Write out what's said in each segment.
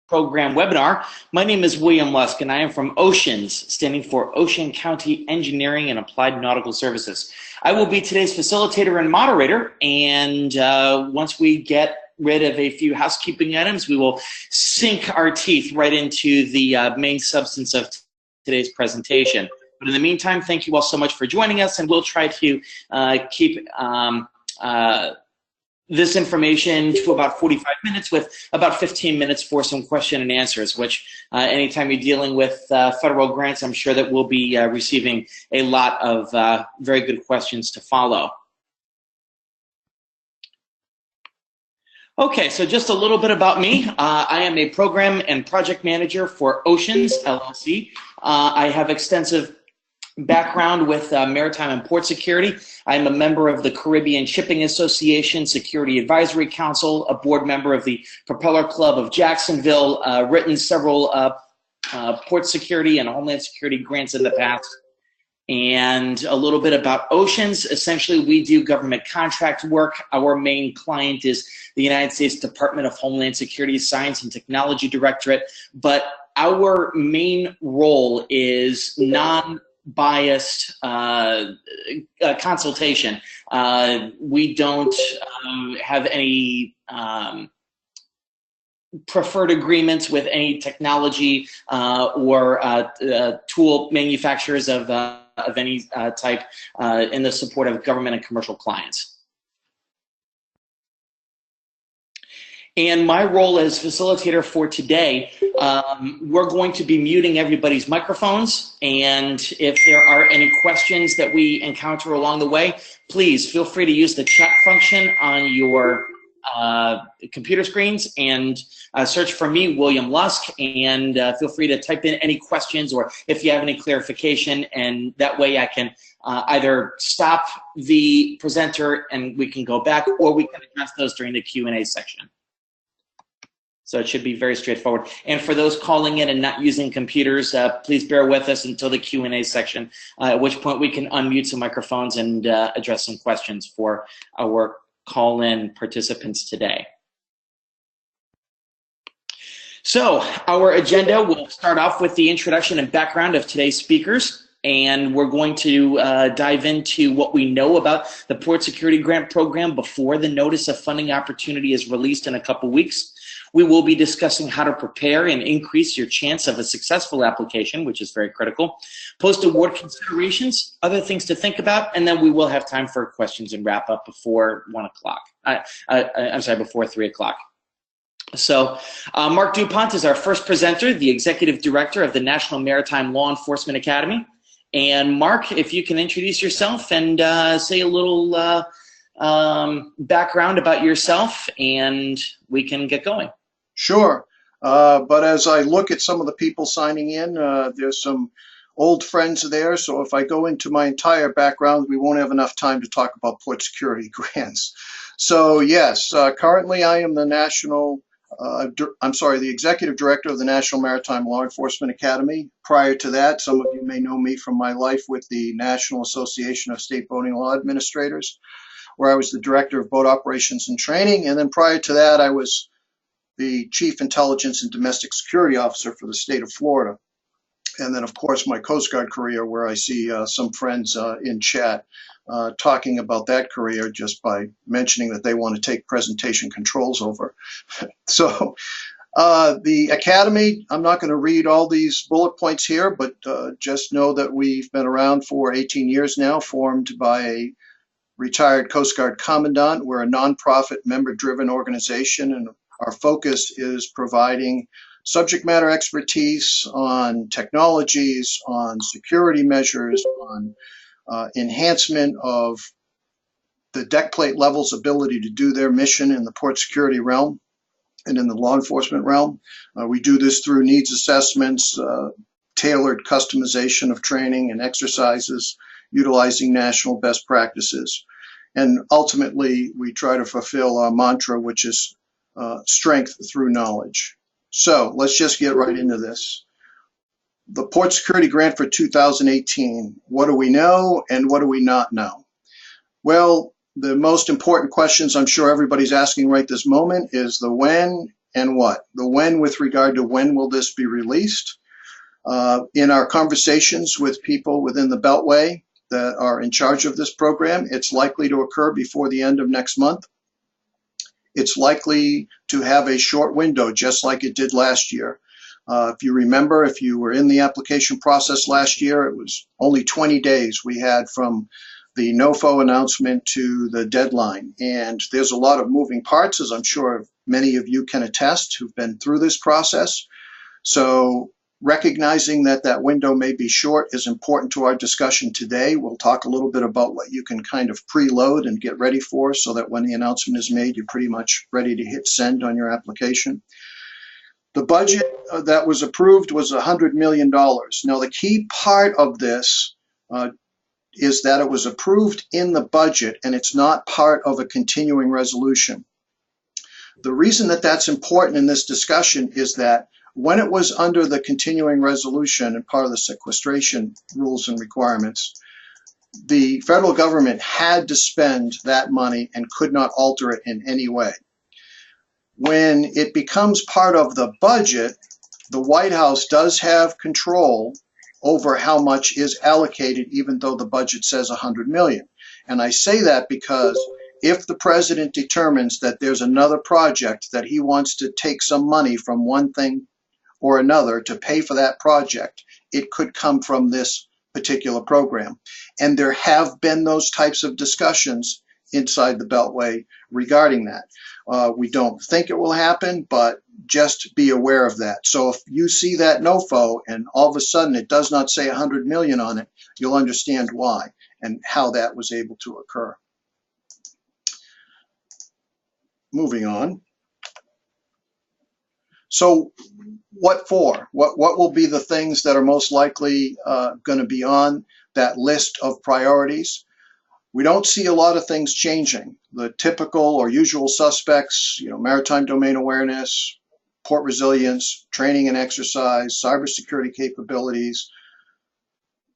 program webinar. My name is William Lusk, and I am from OCEANS, standing for Ocean County Engineering and Applied Nautical Services. I will be today's facilitator and moderator, and once we get rid of a few housekeeping items, we will sink our teeth right into the main substance of today's presentation. But in the meantime, thank you all so much for joining us, and we'll try to keep this information to about 45 minutes with about 15 minutes for some question and answers, which anytime you're dealing with federal grants, I'm sure that we'll be receiving a lot of very good questions to follow. Okay, so just a little bit about me. I am a program and project manager for OCEANS, LLC. I have extensive background with maritime and port security. I'm a member of the Caribbean Shipping Association Security Advisory Council, a board member of the Propeller Club of Jacksonville, written several port security and homeland security grants in the past. And a little bit about OCEANS. Essentially, we do government contract work. Our main client is the United States Department of Homeland Security Science and Technology Directorate, but our main role is non-biased consultation. We don't have any preferred agreements with any technology or tool manufacturers of any type in the support of government and commercial clients. And my role as facilitator for today, we're going to be muting everybody's microphones, and if there are any questions that we encounter along the way, please feel free to use the chat function on your computer screens and search for me, William Lusk, and feel free to type in any questions or if you have any clarification, and that way I can either stop the presenter and we can go back, or we can address those during the Q&A section. So it should be very straightforward. And for those calling in and not using computers, please bear with us until the Q&A section, at which point we can unmute some microphones and address some questions for our call-in participants today. So our agenda will start off with the introduction and background of today's speakers, and we're going to dive into what we know about the Port Security Grant Program before the Notice of Funding Opportunity is released in a couple weeks. We will be discussing how to prepare and increase your chance of a successful application, which is very critical, post-award considerations, other things to think about, and then we will have time for questions and wrap up before 1 o'clock. Before 3 o'clock. So Mark DuPont is our first presenter, the Executive Director of the National Maritime Law Enforcement Academy. And Mark, if you can introduce yourself and say a little background about yourself, and we can get going. Sure. But as I look at some of the people signing in, there's some old friends there. So if I go into my entire background, we won't have enough time to talk about port security grants. So yes, currently I am the the Executive Director of the National Maritime Law Enforcement Academy. Prior to that, some of you may know me from my life with the National Association of State Boating Law Administrators, where I was the Director of Boat Operations and Training. And then prior to that, I was the Chief Intelligence and Domestic Security Officer for the state of Florida. And then, of course, my Coast Guard career, where I see some friends in chat talking about that career just by mentioning that they want to take presentation controls over. So the Academy, I'm not going to read all these bullet points here, but just know that we've been around for 18 years now, formed by a retired Coast Guard Commandant. We're a nonprofit, member-driven organization, and our focus is providing subject matter expertise on technologies, on security measures, on enhancement of the deck plate level's ability to do their mission in the port security realm and in the law enforcement realm. We do this through needs assessments, tailored customization of training and exercises, utilizing national best practices. And ultimately, we try to fulfill our mantra, which is strength through knowledge. So let's just get right into this. The Port Security Grant for 2018, what do we know and what do we not know? Well, the most important questions I'm sure everybody's asking right this moment is the when and what. The when with regard to when will this be released. In our conversations with people within the Beltway that are in charge of this program, it's likely to occur before the end of next month. It's likely to have a short window, just like it did last year. If you remember, if you were in the application process last year, it was only 20 days we had from the NOFO announcement to the deadline. And there's a lot of moving parts, as I'm sure many of you can attest who've been through this process. So recognizing that that window may be short is important to our discussion today. We'll talk a little bit about what you can kind of preload and get ready for so that when the announcement is made, you're pretty much ready to hit send on your application. The budget that was approved was $100 million. Now, the key part of this is that it was approved in the budget and it's not part of a continuing resolution. The reason that that's important in this discussion is that when it was under the continuing resolution and part of the sequestration rules and requirements, the federal government had to spend that money and could not alter it in any way. When it becomes part of the budget, the White House does have control over how much is allocated, even though the budget says $100 million. And I say that because if the president determines that there's another project that he wants to take some money from one thing or another to pay for that project, it could come from this particular program. And there have been those types of discussions inside the Beltway regarding that. We don't think it will happen, but just be aware of that. So if you see that NOFO and all of a sudden it does not say 100 million on it, you'll understand why and how that was able to occur. Moving on. So what for? What will be the things that are most likely going to be on that list of priorities? We don't see a lot of things changing. The typical or usual suspects, maritime domain awareness, port resilience, training and exercise, cybersecurity capabilities,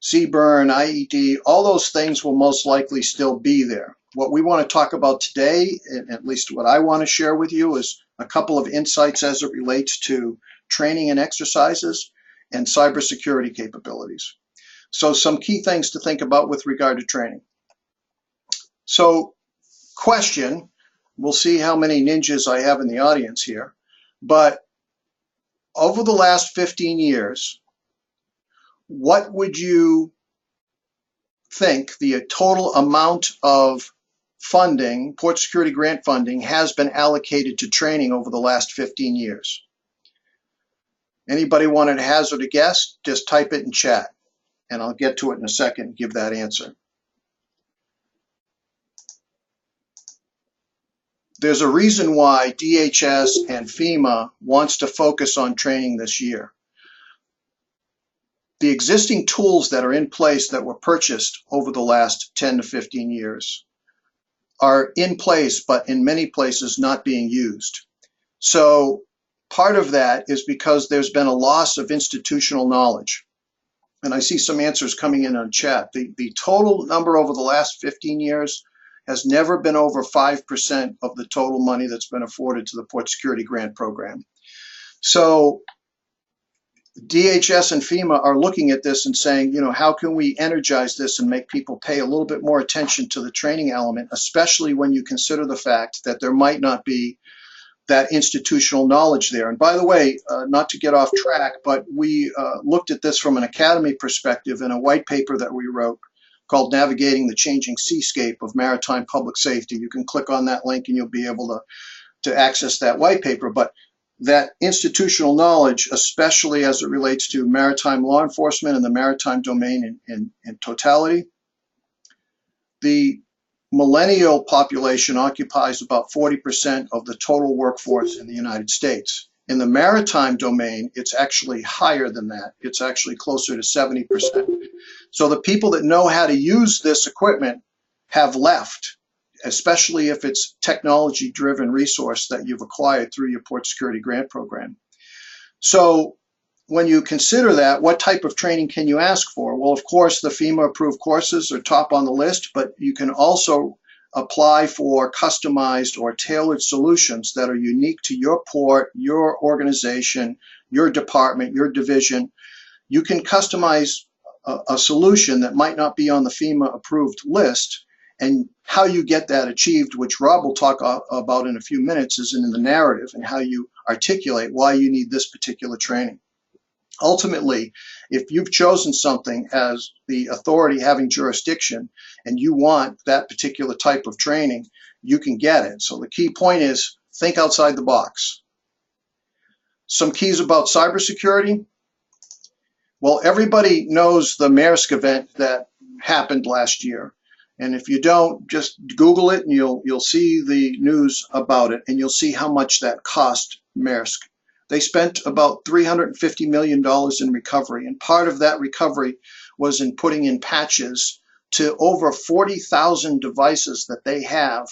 CBRN, IED, all those things will most likely still be there. What we want to talk about today, at least what I want to share with you, is a couple of insights as it relates to training and exercises and cybersecurity capabilities. So some key things to think about with regard to training. So question, we'll see how many ninjas I have in the audience here, but over the last 15 years, what would you think the total amount of funding, port security grant funding, has been allocated to training over the last 15 years? Anybody want to hazard a guess? Just type it in chat, and I'll get to it in a second and give that answer. There's a reason why DHS and FEMA wants to focus on training this year. The existing tools that are in place that were purchased over the last 10 to 15 years are in place, but in many places not being used. So part of that is because there's been a loss of institutional knowledge. And I see some answers coming in on chat. The total number over the last 15 years has never been over 5% of the total money that's been afforded to the Port Security Grant Program. So DHS and FEMA are looking at this and saying, how can we energize this and make people pay a little bit more attention to the training element, especially when you consider the fact that there might not be that institutional knowledge there. And by the way, not to get off track, but we looked at this from an academy perspective in a white paper that we wrote called Navigating the Changing Seascape of Maritime Public Safety. You can click on that link and you'll be able to access that white paper. But that institutional knowledge, especially as it relates to maritime law enforcement and the maritime domain in totality, the millennial population occupies about 40% of the total workforce in the United States. In the maritime domain, it's actually higher than that. It's actually closer to 70%. So the people that know how to use this equipment have left, especially if it's technology-driven resource that you've acquired through your Port Security Grant Program. So when you consider that, what type of training can you ask for? Well, of course, the FEMA-approved courses are top on the list, but you can also apply for customized or tailored solutions that are unique to your port, your organization, your department, your division. You can customize a solution that might not be on the FEMA approved list, and how you get that achieved, which Rob will talk about in a few minutes, is in the narrative and how you articulate why you need this particular training. Ultimately, if you've chosen something as the authority having jurisdiction and you want that particular type of training, you can get it. So the key point is think outside the box. Some keys about cybersecurity. Well, everybody knows the Maersk event that happened last year. And if you don't, just Google it and you'll see the news about it, and you'll see how much that cost Maersk. They spent about $350 million in recovery, and part of that recovery was in putting in patches to over 40,000 devices that they have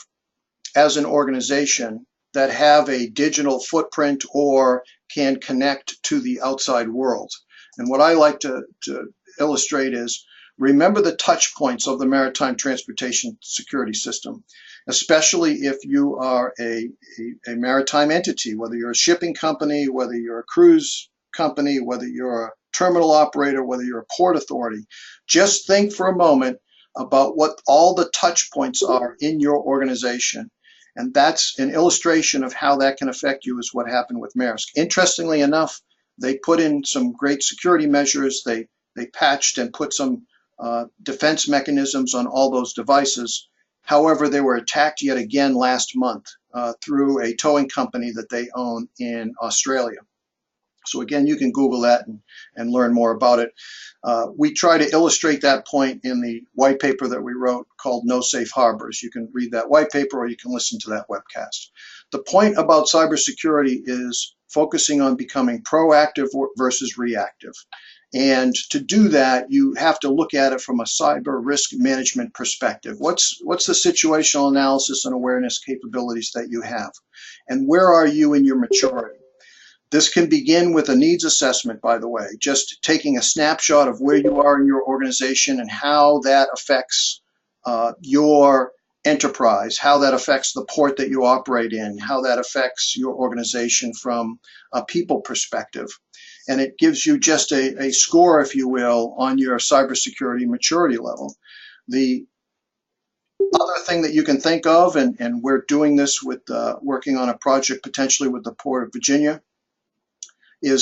as an organization that have a digital footprint or can connect to the outside world. And what I like to illustrate is, remember the touch points of the maritime transportation security system, especially if you are a maritime entity, whether you're a shipping company, whether you're a cruise company, whether you're a terminal operator, whether you're a port authority. Just think for a moment about what all the touch points are in your organization. And that's an illustration of how that can affect you, is what happened with Maersk. Interestingly enough, they put in some great security measures. They patched and put some defense mechanisms on all those devices. However, they were attacked yet again last month through a towing company that they own in Australia. So again, you can Google that and learn more about it. We try to illustrate that point in the white paper that we wrote called No Safe Harbors. You can read that white paper or you can listen to that webcast. The point about cybersecurity is focusing on becoming proactive versus reactive. And to do that, you have to look at it from a cyber risk management perspective. What's the situational analysis and awareness capabilities that you have? And where are you in your maturity? This can begin with a needs assessment, by the way, just taking a snapshot of where you are in your organization and how that affects your enterprise, how that affects the port that you operate in, how that affects your organization from a people perspective. And it gives you just a score, if you will, on your cybersecurity maturity level. The other thing that you can think of, and we're doing this with working on a project potentially with the Port of Virginia,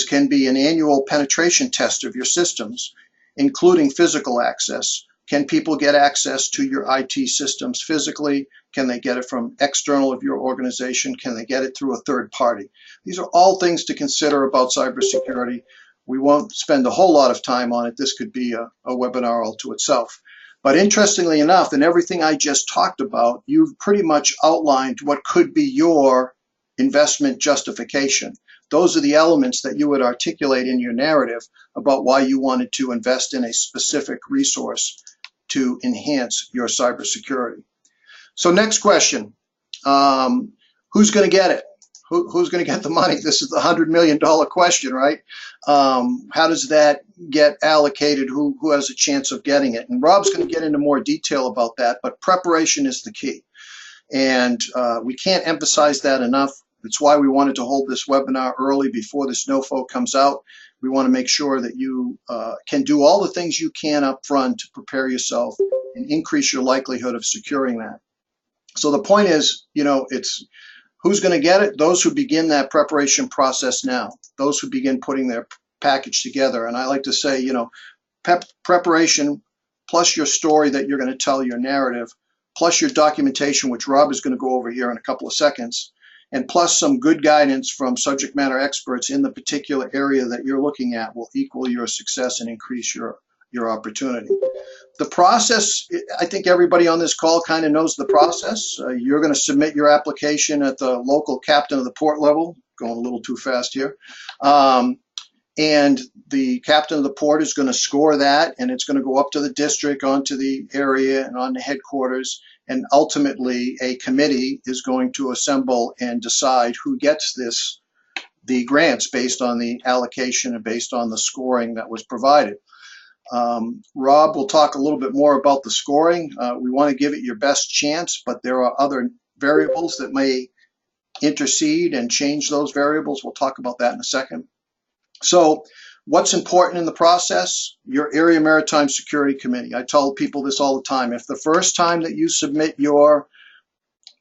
can be an annual penetration test of your systems, including physical access. Can people get access to your IT systems physically? Can they get it from external of your organization? Can they get it through a third party? These are all things to consider about cybersecurity. We won't spend a whole lot of time on it. This could be a webinar all to itself. But interestingly enough, in everything I just talked about, you've pretty much outlined what could be your investment justification. Those are the elements that you would articulate in your narrative about why you wanted to invest in a specific resource to enhance your cybersecurity. So next question, who's going to get it? Who's going to get the money? This is the $100 million question, right? How does that get allocated? Who has a chance of getting it? And Rob's going to get into more detail about that, but preparation is the key. And we can't emphasize that enough. It's why we wanted to hold this webinar early before this NOFO comes out. We want to make sure that you can do all the things you can up front to prepare yourself and increase your likelihood of securing that. So the point is, it's who's going to get it? Those who begin that preparation process now, those who begin putting their package together. And I like to say, preparation plus your story that you're going to tell, your narrative, plus your documentation, which Rob is going to go over here in a couple of seconds, and plus some good guidance from subject matter experts in the particular area that you're looking at will equal your success and increase your opportunity. The process, I think everybody on this call kind of knows the process. You're going to submit your application at the local captain of the port level, going a little too fast here. And the captain of the port is going to score that, and it's going to go up to the district, onto the area, and on the headquarters. And ultimately, a committee is going to assemble and decide who gets the grants based on the allocation and based on the scoring that was provided. Rob will talk a little bit more about the scoring. We want to give it your best chance, but there are other variables that may intercede and change those variables. We'll talk about that in a second. So what's important in the process? Your Area Maritime Security Committee. I tell people this all the time. If the first time that you submit your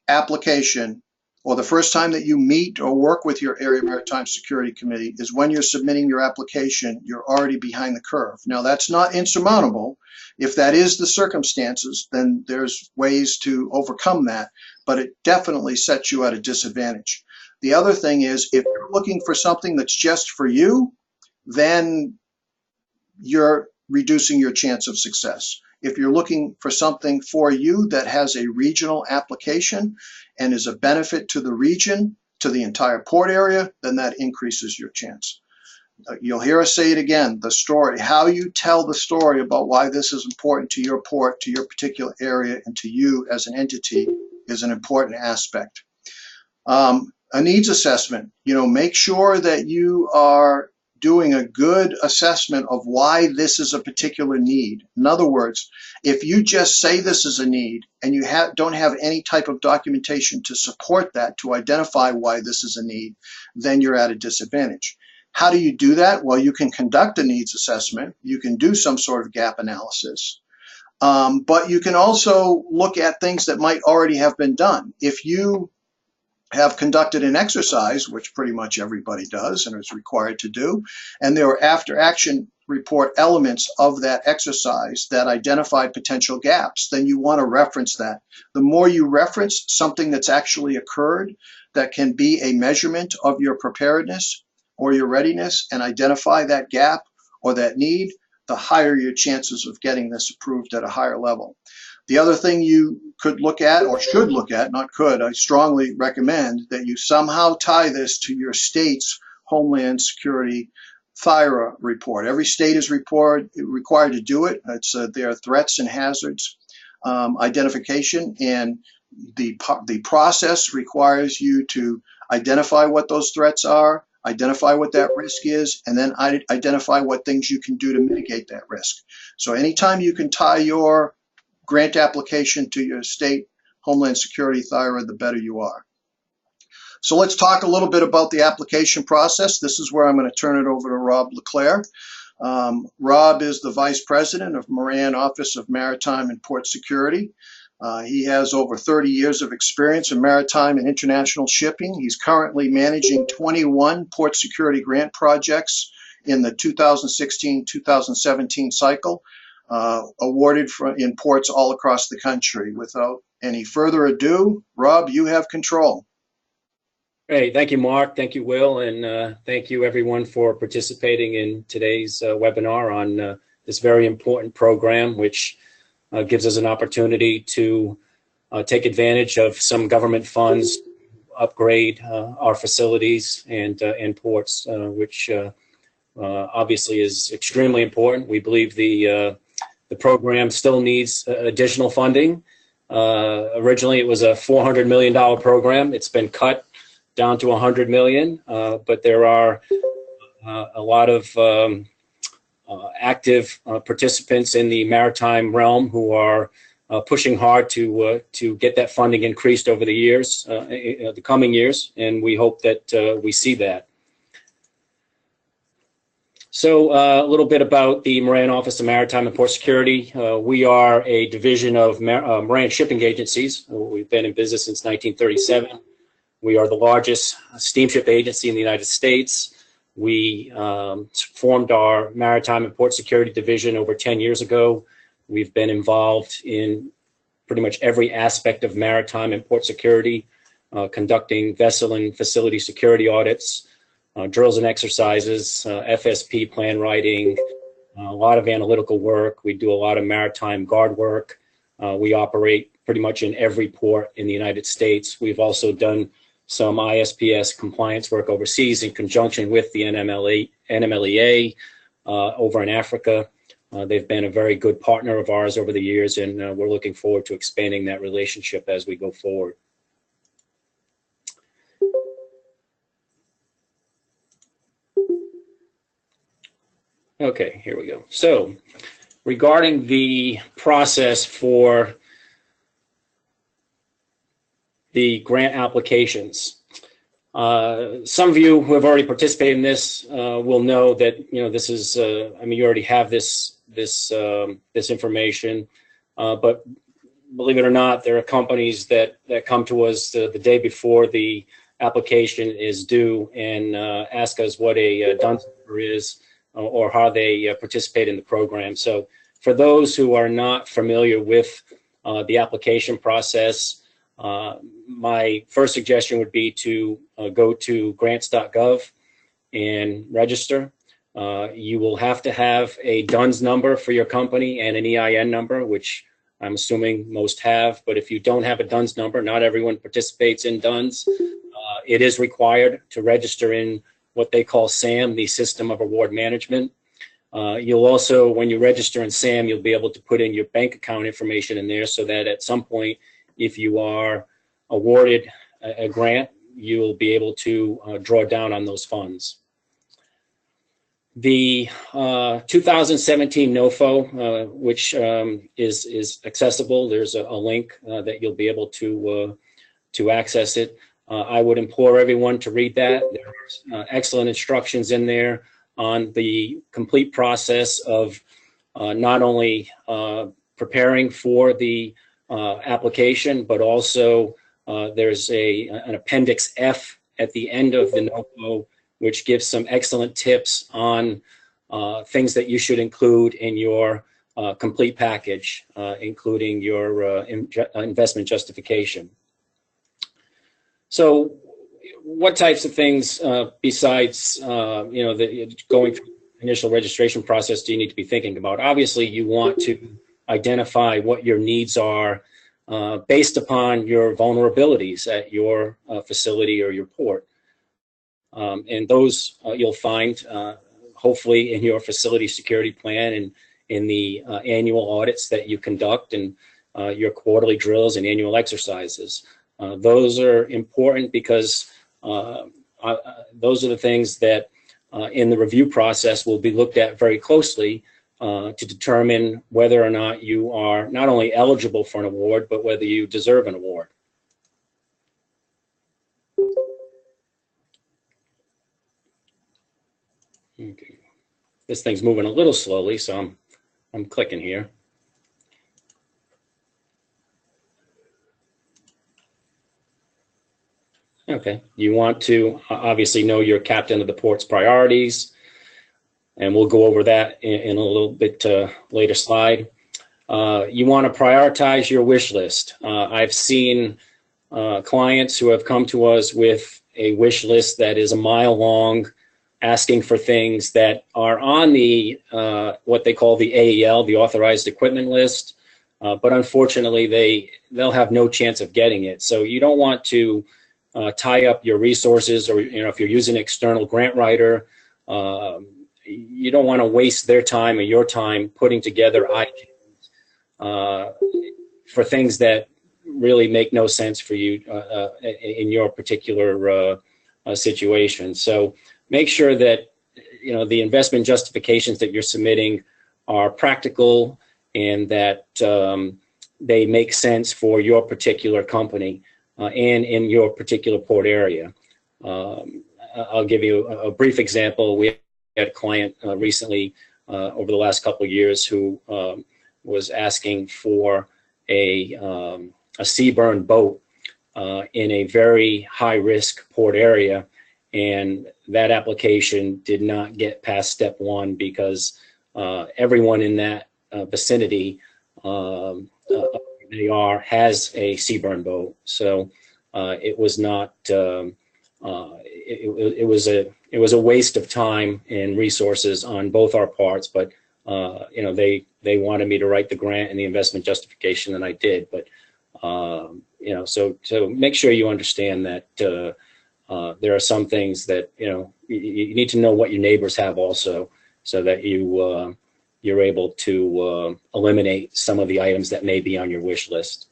application or the first time that you meet or work with your Area Maritime Security Committee is when you're submitting your application, you're already behind the curve. Now, that's not insurmountable. If that is the circumstances, then there's ways to overcome that, but it definitely sets you at a disadvantage. The other thing is, if you're looking for something that's just for you, then you're reducing your chance of success. If you're looking for something for you that has a regional application and is a benefit to the region, to the entire port area, then that increases your chance. You'll hear us say it again, the story, how you tell the story about why this is important to your port, to your particular area, and to you as an entity is an important aspect. A needs assessment, make sure that you are doing a good assessment of why this is a particular need. In other words, if you just say this is a need and you don't have any type of documentation to support that, to identify why this is a need, then you're at a disadvantage. How do you do that? Well, you can conduct a needs assessment. You can do some sort of gap analysis. But you can also look at things that might already have been done. If you have conducted an exercise, which pretty much everybody does and is required to do, and there are after action report elements of that exercise that identify potential gaps, then you want to reference that. The more you reference something that's actually occurred that can be a measurement of your preparedness or your readiness and identify that gap or that need, the higher your chances of getting this approved at a higher level. The other thing you could look at, or should look at, not could, I strongly recommend that you somehow tie this to your state's Homeland Security THIRA report. Every state is required to do it. It's their threats and hazards identification, and the process requires you to identify what those threats are, identify what that risk is, and then identify what things you can do to mitigate that risk. So anytime you can tie your grant application to your state Homeland Security THIRA, the better you are. So let's talk a little bit about the application process. This is where I'm going to turn it over to Rob LeClaire. Rob is the Vice President of Moran Office of Maritime and Port Security. He has over 30 years of experience in maritime and international shipping. He's currently managing 21 port security grant projects in the 2016-2017 cycle, awarded in ports all across the country. Without any further ado, Rob, you have control. Great. Thank you, Mark. Thank you, Will. And thank you, everyone, for participating in today's webinar on this very important program, which gives us an opportunity to take advantage of some government funds, upgrade our facilities and ports, which obviously is extremely important. We believe the program still needs additional funding. Originally, it was a $400 million program. It's been cut down to $100 million, but there are a lot of active participants in the maritime realm who are pushing hard to get that funding increased over the years, the coming years, and we hope that we see that. So a little bit about the Moran Office of Maritime and Port Security. We are a division of Moran Shipping Agencies. We've been in business since 1937. We are the largest steamship agency in the United States. We formed our Maritime and Port Security Division over 10 years ago. We've been involved in pretty much every aspect of maritime and port security, conducting vessel and facility security audits, drills and exercises, FSP plan writing, a lot of analytical work. We do a lot of maritime guard work. We operate pretty much in every port in the United States. We've also done some ISPS compliance work overseas in conjunction with the NMLEA over in Africa. They've been a very good partner of ours over the years, and we're looking forward to expanding that relationship as we go forward. Okay, here we go. So regarding the process for the grant applications. Some of you who have already participated in this will know that this is. I mean, you already have this information, but believe it or not, there are companies that come to us the day before the application is due and ask us what a DUNS number is or how they participate in the program. So for those who are not familiar with the application process, my first suggestion would be to go to grants.gov and register. You will have to have a DUNS number for your company and an EIN number, which I'm assuming most have. But if you don't have a DUNS number, not everyone participates in DUNS. It is required to register in what they call SAM, the System of Award Management. You'll also, when you register in SAM, you'll be able to put in your bank account information in there so that at some point, if you are awarded a grant, you'll be able to draw down on those funds. The 2017 NOFO, which is accessible, there's a link that you'll be able to access it. I would implore everyone to read that. There are excellent instructions in there on the complete process of not only preparing for the application, but also there's an Appendix F at the end of the NOFO, which gives some excellent tips on things that you should include in your complete package, including your investment justification. So what types of things besides going through the initial registration process do you need to be thinking about? Obviously, you want to identify what your needs are based upon your vulnerabilities at your facility or your port. And those you'll find hopefully in your facility security plan and in the annual audits that you conduct and your quarterly drills and annual exercises. Those are important because those are the things that in the review process will be looked at very closely to determine whether or not you are not only eligible for an award, but whether you deserve an award. Okay. This thing's moving a little slowly, so I'm clicking here. Okay, you want to obviously know your captain of the port's priorities, and we'll go over that in a little bit later slide. You want to prioritize your wish list. I've seen clients who have come to us with a wish list that is a mile long, asking for things that are on the what they call the AEL, the authorized equipment list, but unfortunately they'll have no chance of getting it. So you don't want to tie up your resources, or if you're using an external grant writer, you don't want to waste their time or your time putting together items for things that really make no sense for you in your particular situation. So make sure that the investment justifications that you're submitting are practical and that they make sense for your particular company and in your particular port area. I'll give you a brief example. We had a client recently over the last couple of years who was asking for a seaburn boat in a very high-risk port area, and that application did not get past step one because everyone in that vicinity has a seaburn boat. So it was not. It was a waste of time and resources on both our parts. But they wanted me to write the grant and the investment justification, and I did. But so make sure you understand that there are some things that you need to know what your neighbors have also, so that you're able to eliminate some of the items that may be on your wish list.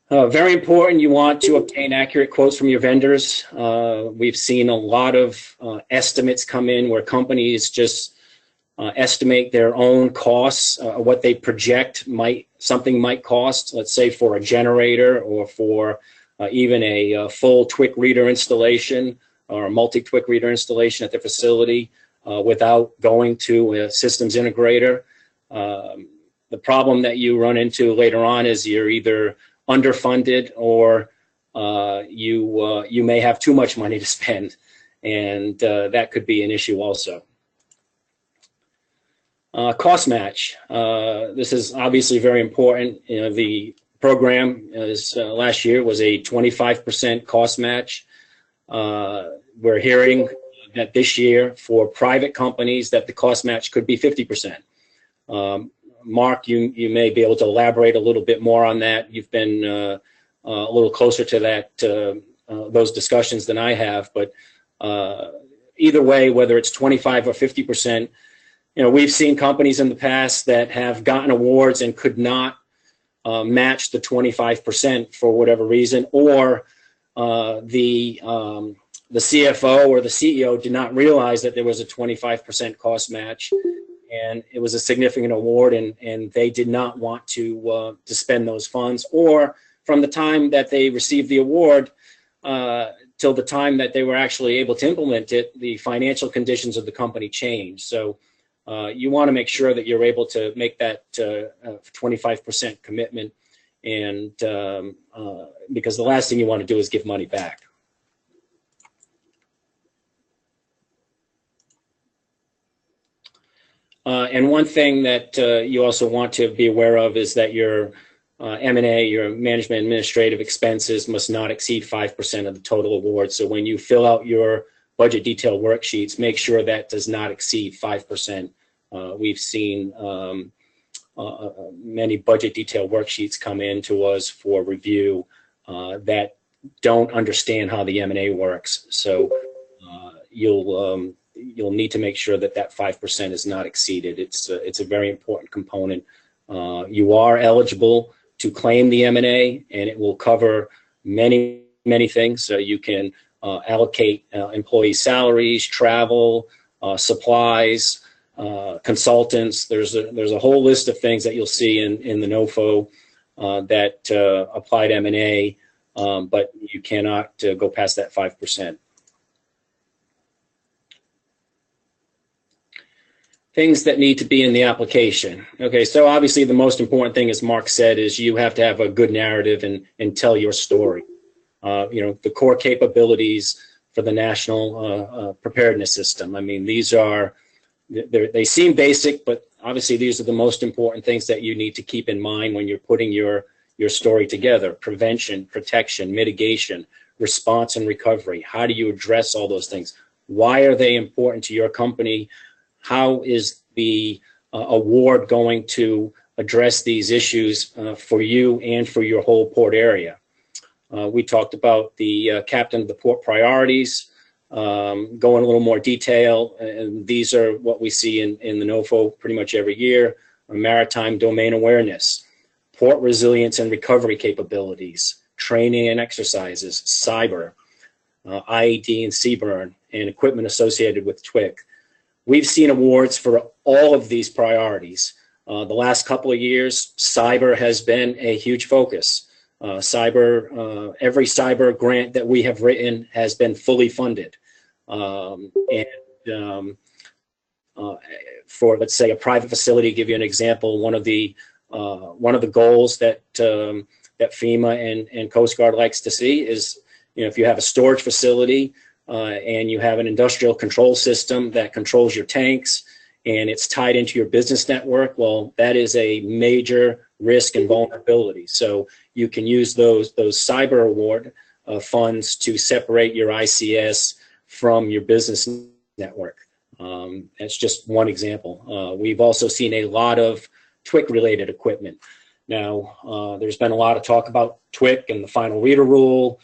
Very important, you want to obtain accurate quotes from your vendors. We've seen a lot of estimates come in where companies just estimate their own costs, what they project something might cost, let's say for a generator or for even a full TWIC reader installation or a multi-TWIC reader installation at their facility without going to a systems integrator. The problem that you run into later on is you're either underfunded or you may have too much money to spend, and that could be an issue also. Cost match. This is obviously very important. You know, the program is, last year was a 25% cost match. We're hearing that this year for private companies that the cost match could be 50%. Mark, you may be able to elaborate a little bit more on that. You've been a little closer to that, those discussions than I have, but either way, whether it's 25 or 50%, you know, we've seen companies in the past that have gotten awards and could not match the 25% for whatever reason, or the CFO or the CEO did not realize that there was a 25% cost match, and it was a significant award, and they did not want to spend those funds, or from the time that they received the award till the time that they were actually able to implement it, the financial conditions of the company changed. So you want to make sure that you're able to make that 25% commitment, and because the last thing you want to do is give money back. And one thing that you also want to be aware of is that your M&A, your management administrative expenses, must not exceed 5% of the total award. So when you fill out your budget detail worksheets, make sure that does not exceed 5%. We've seen many budget detail worksheets come in to us for review that don't understand how the M&A works. So you'll need to make sure that that 5% is not exceeded. It's a very important component. You are eligible to claim the M&A, and it will cover many things. So you can allocate employee salaries, travel, supplies, consultants. There's a whole list of things that you'll see in the NOFO that apply to M&A, but you cannot go past that 5%. Things that need to be in the application. Okay, so obviously the most important thing, as Mark said, is you have to have a good narrative and tell your story. You know, the core capabilities for the national preparedness system. I mean, these are, they seem basic, but obviously these are the most important things that you need to keep in mind when you're putting your story together. Prevention, protection, mitigation, response and recovery. How do you address all those things? Why are they important to your company? How is the award going to address these issues for you and for your whole port area? We talked about the captain of the port priorities, go in a little more detail, and these are what we see in the NOFO pretty much every year. Maritime domain awareness, port resilience and recovery capabilities, training and exercises, cyber, IED and CBRN, and equipment associated with TWIC. We've seen awards for all of these priorities. The last couple of years, cyber has been a huge focus. Every cyber grant that we have written has been fully funded. For, let's say, a private facility, give you an example, one of the goals that that FEMA and Coast Guard likes to see is, you know, if you have a storage facility and you have an industrial control system that controls your tanks and it's tied into your business network, well, that is a major risk and vulnerability. So you can use those cyber award funds to separate your ICS from your business network. That's just one example. We've also seen a lot of TWIC-related equipment. Now, there's been a lot of talk about TWIC and the final reader rule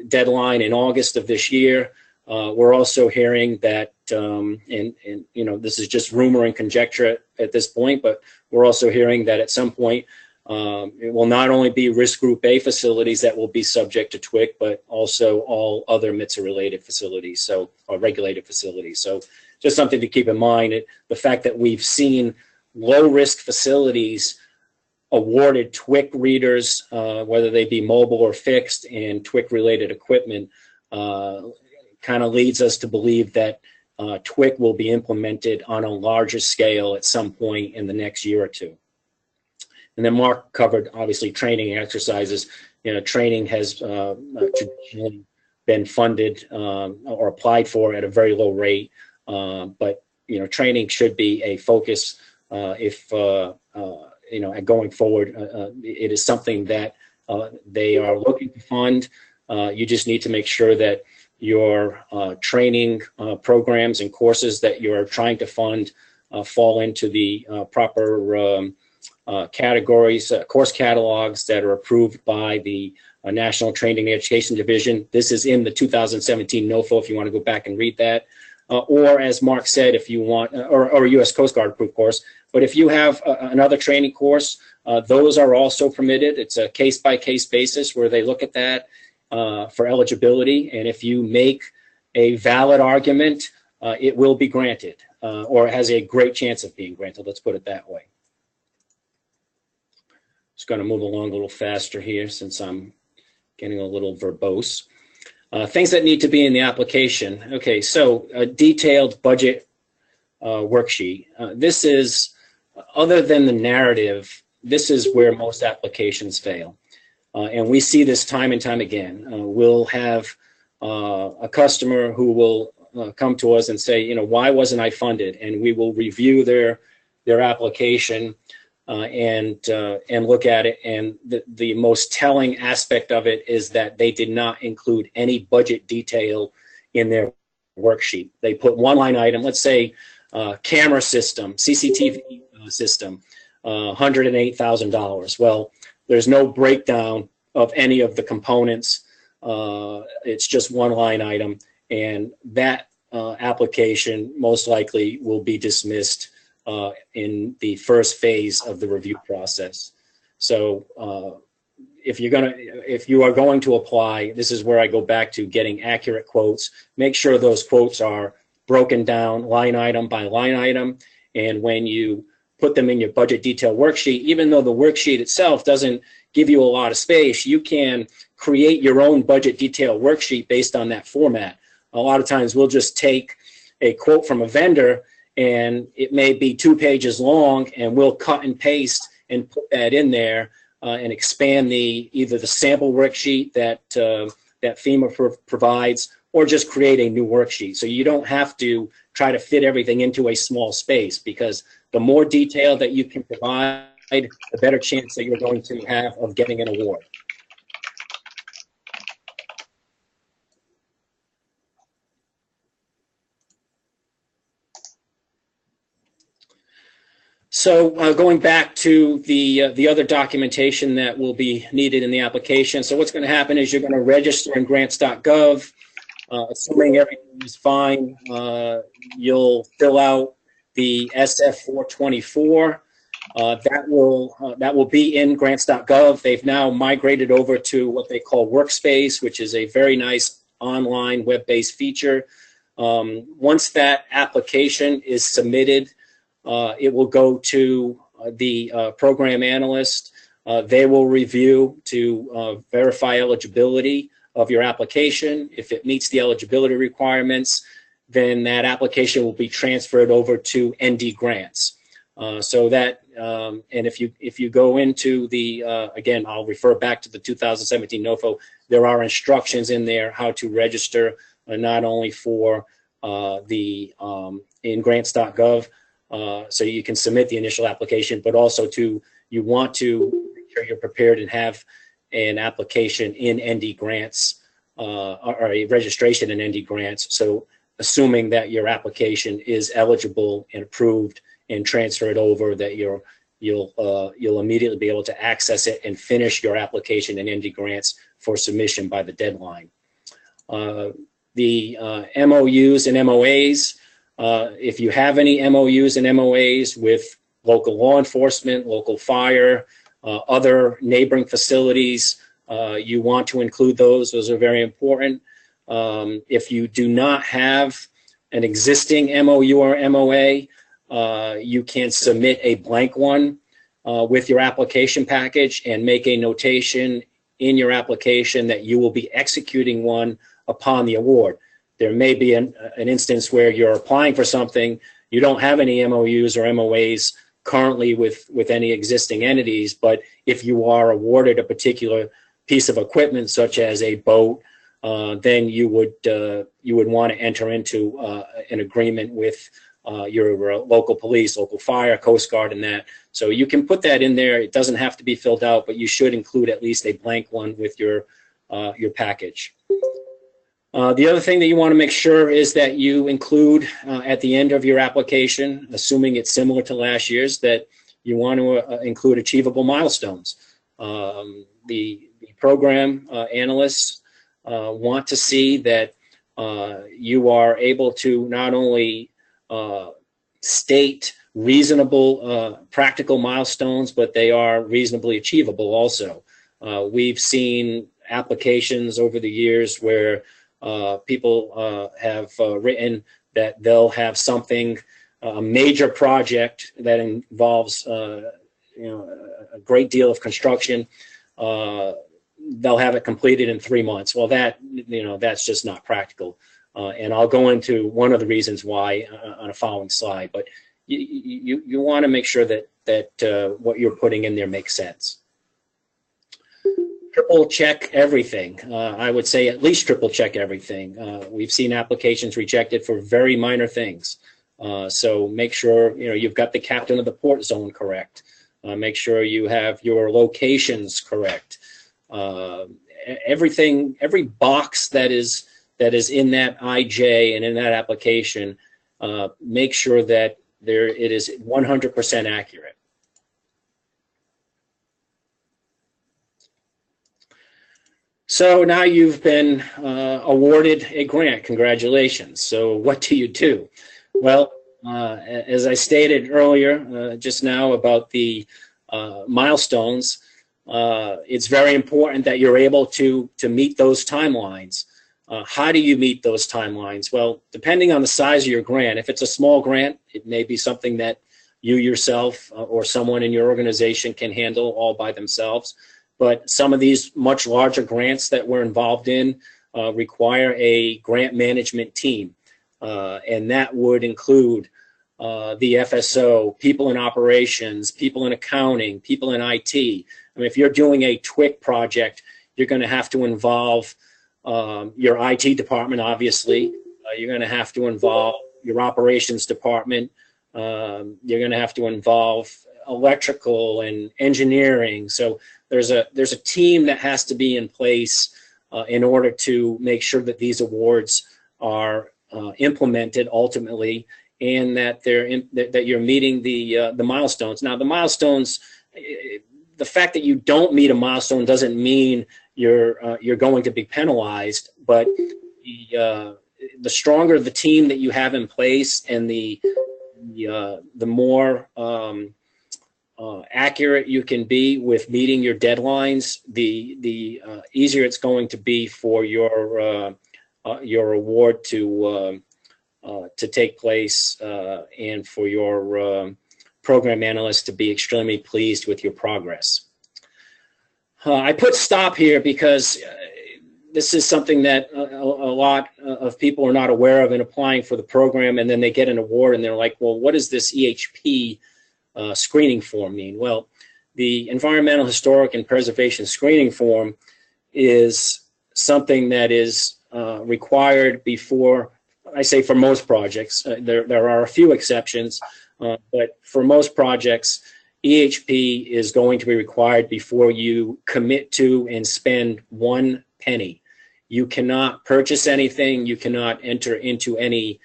deadline in August of this year. We're also hearing that, and you know, this is just rumor and conjecture at this point, but we're also hearing that at some point It will not only be risk group A facilities that will be subject to TWIC, but also all other MITSA related facilities, so or regulated facilities. So just something to keep in mind, the fact that we've seen low risk facilities awarded TWIC readers, whether they be mobile or fixed, and TWIC related equipment, kind of leads us to believe that TWIC will be implemented on a larger scale at some point in the next year or two. And then Mark covered, obviously, training exercises. You know, training has traditionally been funded or applied for at a very low rate. But, you know, training should be a focus if, you know, going forward. It is something that they are looking to fund. You just need to make sure that your training programs and courses that you're trying to fund fall into the proper categories, course catalogs that are approved by the National Training and Education Division. This is in the 2017 NOFO if you want to go back and read that. Or as Mark said, if you want, or U.S. Coast Guard approved course. But if you have another training course, those are also permitted. It's a case-by-case basis where they look at that for eligibility. And if you make a valid argument, it will be granted, or has a great chance of being granted. Let's put it that way. Just going to move along a little faster here since I'm getting a little verbose. Things that need to be in the application. Okay, so a detailed budget worksheet. This is, other than the narrative, this is where most applications fail. And we see this time and time again. We'll have a customer who will come to us and say, you know, why wasn't I funded? And we will review their application and look at it. And the most telling aspect of it is that they did not include any budget detail in their worksheet. They put one line item, let's say camera system, CCTV system, $108,000. Well, there's no breakdown of any of the components. It's just one line item, and that application most likely will be dismissed in the first phase of the review process. So if you are going to apply, this is where I go back to getting accurate quotes. Make sure those quotes are broken down line item by line item, and when you put them in your budget detail worksheet, even though the worksheet itself doesn't give you a lot of space, you can create your own budget detail worksheet based on that format. A lot of times we'll just take a quote from a vendor and it may be 2 pages long, and we'll cut and paste and put that in there and expand either the sample worksheet that that FEMA provides, or just create a new worksheet. So you don't have to try to fit everything into a small space, because the more detail that you can provide, the better chance that you're going to have of getting an award. So going back to the other documentation that will be needed in the application. So what's going to happen is you're going to register in grants.gov. Assuming everything is fine, you'll fill out the SF-424. That will be in grants.gov. They've now migrated over to what they call Workspace, which is a very nice online web-based feature. Once that application is submitted, it will go to the program analyst. They will review to verify eligibility of your application. If it meets the eligibility requirements, then that application will be transferred over to ND Grants. So that, and if you go into the, again, I'll refer back to the 2017 NOFO, there are instructions in there how to register, not only for in grants.gov, so you can submit the initial application, but also you want to make sure you're prepared and have an application in ND Grants, or a registration in ND Grants. So assuming that your application is eligible and approved and transferred over, that you'll immediately be able to access it and finish your application in ND Grants for submission by the deadline. The MOUs and MOAs, if you have any MOUs and MOAs with local law enforcement, local fire, Other neighboring facilities, you want to include those. Those are very important. If you do not have an existing MOU or MOA, you can submit a blank one with your application package and make a notation in your application that you will be executing one upon the award. There may be an instance where you're applying for something, you don't have any MOUs or MOAs currently with any existing entities, but if you are awarded a particular piece of equipment such as a boat, then you would want to enter into an agreement with your local police, local fire, Coast Guard, and that. So you can put that in there. It doesn't have to be filled out, but you should include at least a blank one with your package. The other thing that you want to make sure is that you include at the end of your application, assuming it's similar to last year's, that you want to include achievable milestones. The program analysts want to see that you are able to not only state reasonable practical milestones, but they are reasonably achievable also. We've seen applications over the years where people have written that they'll have something, a major project that involves a great deal of construction. They'll have it completed in 3 months. Well, that's just not practical. And I'll go into one of the reasons why on a following slide. But you want to make sure that what you're putting in there makes sense. Triple check everything. I would say at least triple check everything. We've seen applications rejected for very minor things. So make sure you've got the captain of the port zone correct. Make sure you have your locations correct. Everything, every box that is in that IJ and in that application, make sure that it is 100% accurate. So now you've been awarded a grant. Congratulations. So what do you do? Well, as I stated earlier just now about the milestones, it's very important that you're able to meet those timelines. How do you meet those timelines? Well, depending on the size of your grant, if it's a small grant, it may be something that you yourself or someone in your organization can handle all by themselves. But some of these much larger grants that we're involved in require a grant management team. And that would include the FSO, people in operations, people in accounting, people in IT. I mean, if you're doing a TWIC project, you're going to have to involve your IT department, obviously. You're going to have to involve your operations department. You're going to have to involve electrical and engineering. So there's a team that has to be in place in order to make sure that these awards are implemented ultimately, and that that you're meeting the milestones. Now, the milestones, the fact that you don't meet a milestone doesn't mean you're going to be penalized, but the stronger the team that you have in place and the more accurate you can be with meeting your deadlines, the easier it's going to be for your award to take place, and for your program analyst to be extremely pleased with your progress. I put stop here because this is something that a lot of people are not aware of in applying for the program, and then they get an award and they're like, well, what does this EHP screening form mean? Well, the Environmental, Historic, and Preservation Screening Form is something that is required before, I say for most projects. There are a few exceptions, but for most projects, EHP is going to be required before you commit to and spend 1 penny. You cannot purchase anything. You cannot enter into any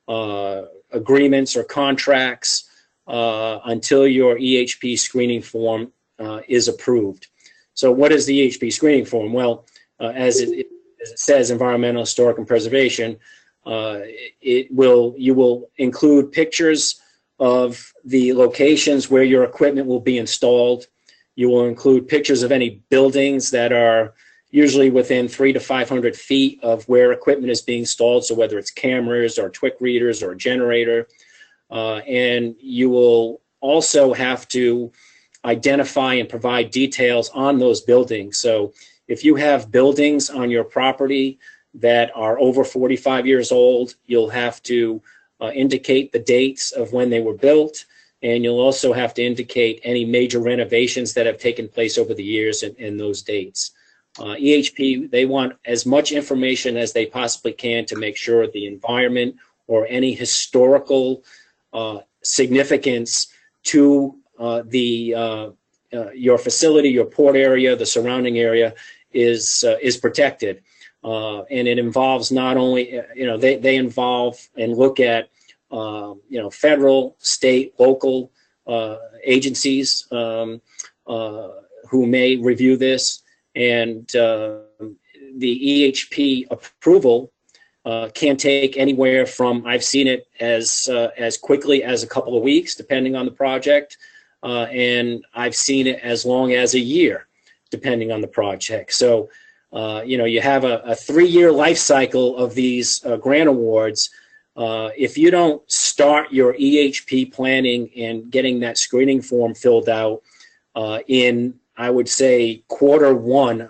agreements or contracts until your EHP screening form is approved. So what is the EHP screening form? Well, as it says, Environmental, Historic, and Preservation, you will include pictures of the locations where your equipment will be installed. You will include pictures of any buildings that are usually within 300 to 500 feet of where equipment is being installed, so whether it's cameras or TWIC readers or a generator. And you will also have to identify and provide details on those buildings. So if you have buildings on your property that are over 45 years old, you'll have to indicate the dates of when they were built, and you'll also have to indicate any major renovations that have taken place over the years and those dates. EHP, they want as much information as they possibly can to make sure the environment or any historical significance to your facility, your port area, the surrounding area is protected. And it involves not only, they involve and look at, federal, state, local agencies who may review this. And the EHP approval can take anywhere from, I've seen it as quickly as a couple of weeks, depending on the project, and I've seen it as long as a year, depending on the project. So, you have a 3-year life cycle of these grant awards. If you don't start your EHP planning and getting that screening form filled out in, I would say, Q1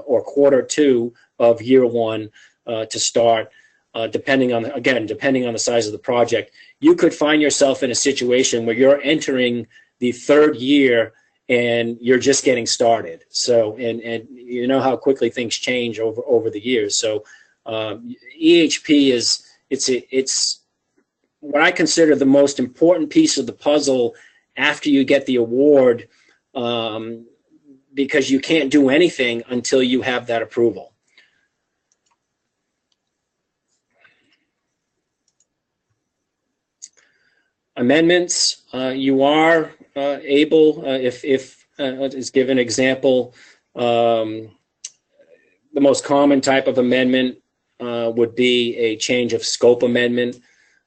or Q2 of year 1 to start, depending on the size of the project, you could find yourself in a situation where you're entering the 3rd year and you're just getting started. So, and you know how quickly things change over the years. So, EHP is it's what I consider the most important piece of the puzzle after you get the award, because you can't do anything until you have that approval. Amendments, you are able, if let's give an example, the most common type of amendment would be a change of scope amendment.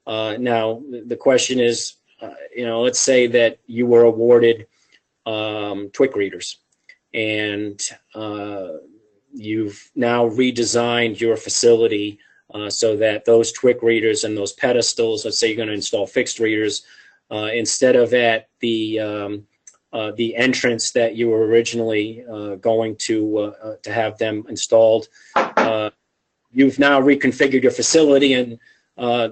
Now, the question is, let's say that you were awarded TWIC readers, and you've now redesigned your facility so that those TWIC readers and those pedestals, let's say you're going to install fixed readers, instead of at the entrance that you were originally going to have them installed, you've now reconfigured your facility, and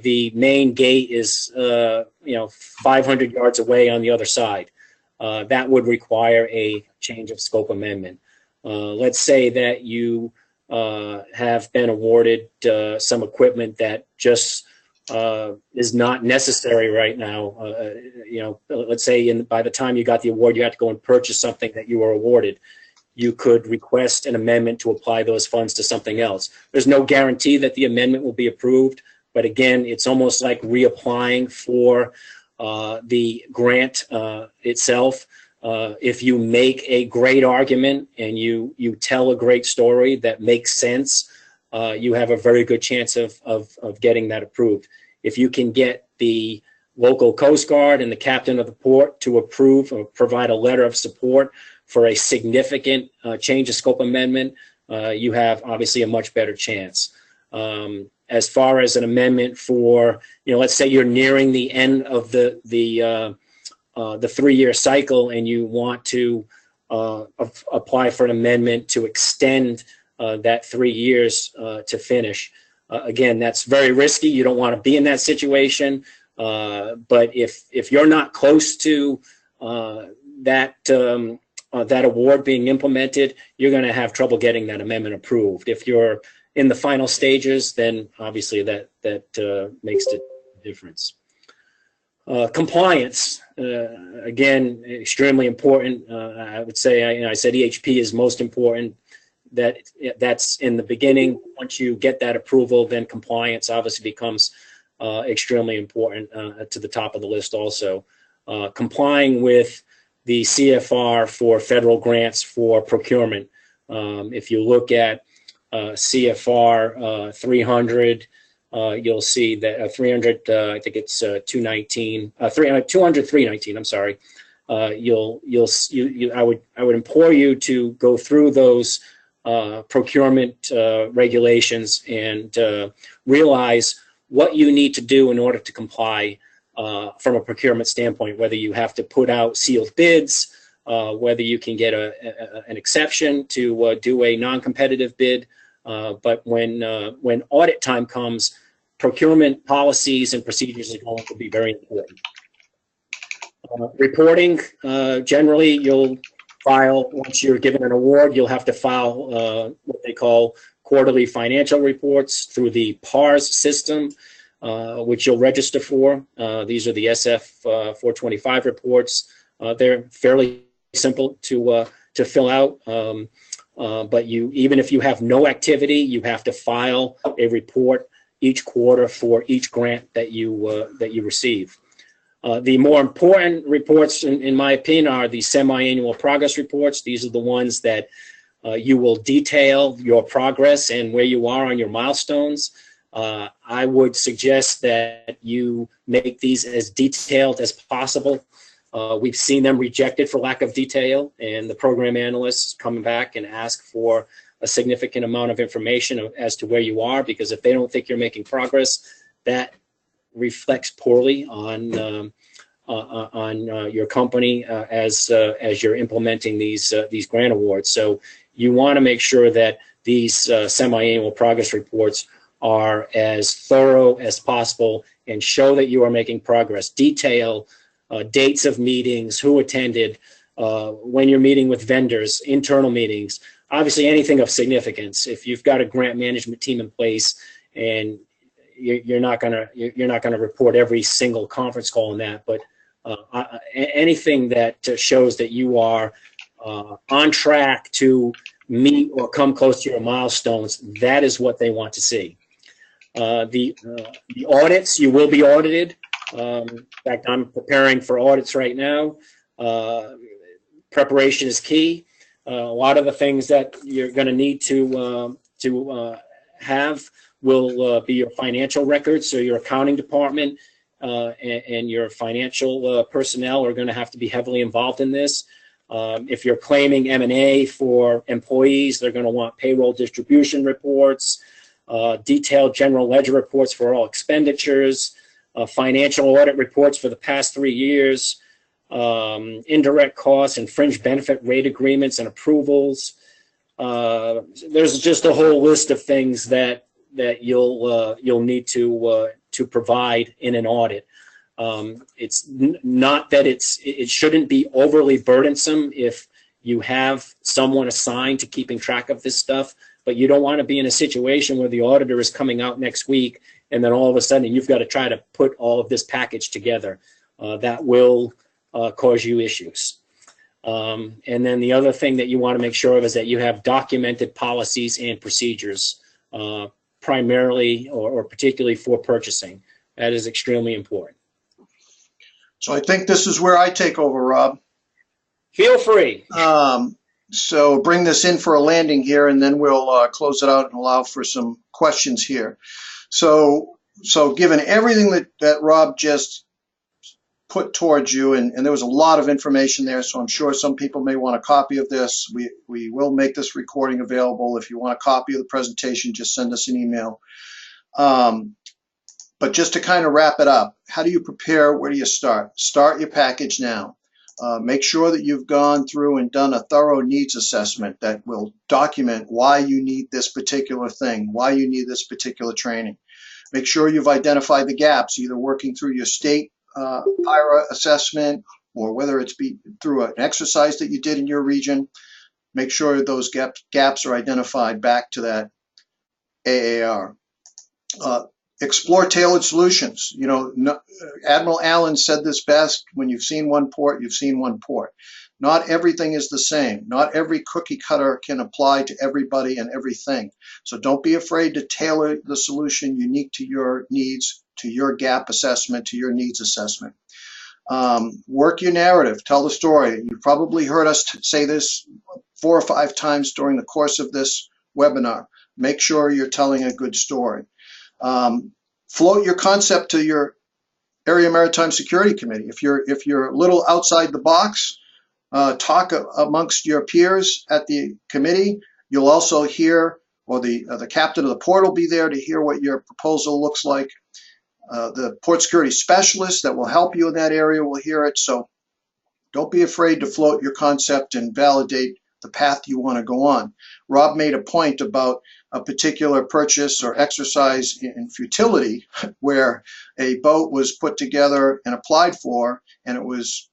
the main gate is 500 yards away on the other side. That would require a change of scope amendment. Let's say that you have been awarded some equipment that just is not necessary right now. Let's say by the time you got the award, you had to go and purchase something that you were awarded. You could request an amendment to apply those funds to something else. There's no guarantee that the amendment will be approved, but again, it's almost like reapplying for the grant itself. If you make a great argument and you tell a great story that makes sense, you have a very good chance of getting that approved. If you can get the local Coast Guard and the captain of the port to approve or provide a letter of support for a significant change of scope amendment, you have obviously a much better chance. As far as an amendment for, let's say you're nearing the end of the 3-year cycle and you want to apply for an amendment to extend that 3 years to finish. Again, that's very risky. You don't want to be in that situation. But if you're not close to that award being implemented, you're going to have trouble getting that amendment approved. If you're in the final stages, then obviously that makes a difference. Compliance, again, extremely important. I would say, I said EHP is most important. That's in the beginning. Once you get that approval, then compliance obviously becomes extremely important to the top of the list also. Complying with the CFR for federal grants for procurement. If you look at CFR 300, you'll see that 300, I think it's 219, 319, I'm sorry. I would implore you to go through those procurement regulations and realize what you need to do in order to comply from a procurement standpoint, whether you have to put out sealed bids, whether you can get an exception to do a non-competitive bid. But when audit time comes, procurement policies and procedures are going to be very important. Reporting, generally you'll file, once you're given an award, you'll have to file what they call quarterly financial reports through the PARS system, which you'll register for. These are the SF 425 reports. They're fairly simple to fill out, but even if you have no activity, you have to file a report each quarter for each grant that you receive. The more important reports, in my opinion, are the semi-annual progress reports. These are the ones that you will detail your progress and where you are on your milestones. I would suggest that you make these as detailed as possible. We've seen them rejected for lack of detail, and the program analysts come back and ask for a significant amount of information as to where you are, because if they don't think you're making progress, that reflects poorly on your company as you're implementing these grant awards. So you want to make sure that these semi-annual progress reports are as thorough as possible and show that you are making progress. Detail dates of meetings, who attended, when you're meeting with vendors, internal meetings, obviously anything of significance. If you've got a grant management team in place and you're not gonna report every single conference call on that, but anything that shows that you are on track to meet or come close to your milestones, that is what they want to see. The audits, you will be audited. In fact, I'm preparing for audits right now. Preparation is key. A lot of the things that you're going to need to have will be your financial records. So your accounting department and your financial personnel are going to have to be heavily involved in this. If you're claiming M&A for employees, they're going to want payroll distribution reports, detailed general ledger reports for all expenditures, financial audit reports for the past 3 years, indirect costs and fringe benefit rate agreements and approvals. There's just a whole list of things that you'll need to provide in an audit. It's not that it shouldn't be overly burdensome if you have someone assigned to keeping track of this stuff, but you don't want to be in a situation where the auditor is coming out next week and then all of a sudden you've got to try to put all of this package together. That will cause you issues. And then the other thing that you want to make sure of is that you have documented policies and procedures, primarily or particularly for purchasing. That is extremely important. So I think this is where I take over, Rob. Feel free. So bring this in for a landing here, and then we'll close it out and allow for some questions here. So given everything that Rob just put towards you, and there was a lot of information there, so I'm sure some people may want a copy of this. We will make this recording available. If you want a copy of the presentation, just send us an email. But just to kind of wrap it up, how do you prepare? Where do you start? Start your package now. Make sure that you've gone through and done a thorough needs assessment that will document why you need this particular thing, why you need this particular training. Make sure you've identified the gaps, either working through your state IRA assessment or whether it's through an exercise that you did in your region. Make sure those gaps are identified back to that AAR. Explore tailored solutions. You know, Admiral Allen said this best: when you've seen one port, you've seen one port. Not everything is the same. Not every cookie cutter can apply to everybody and everything. So don't be afraid to tailor the solution unique to your needs, to your gap assessment, to your needs assessment. Work your narrative. Tell the story. You've probably heard us say this 4 or 5 times during the course of this webinar. Make sure you're telling a good story. Float your concept to your Area Maritime Security Committee. If you're a little outside the box, talk amongst your peers at the committee. You'll also hear, or the captain of the port will be there to hear what your proposal looks like. The port security specialist that will help you in that area will hear it. So don't be afraid to float your concept and validate the path you want to go on. Rob made a point about a particular purchase or exercise in futility where a boat was put together and applied for, and it was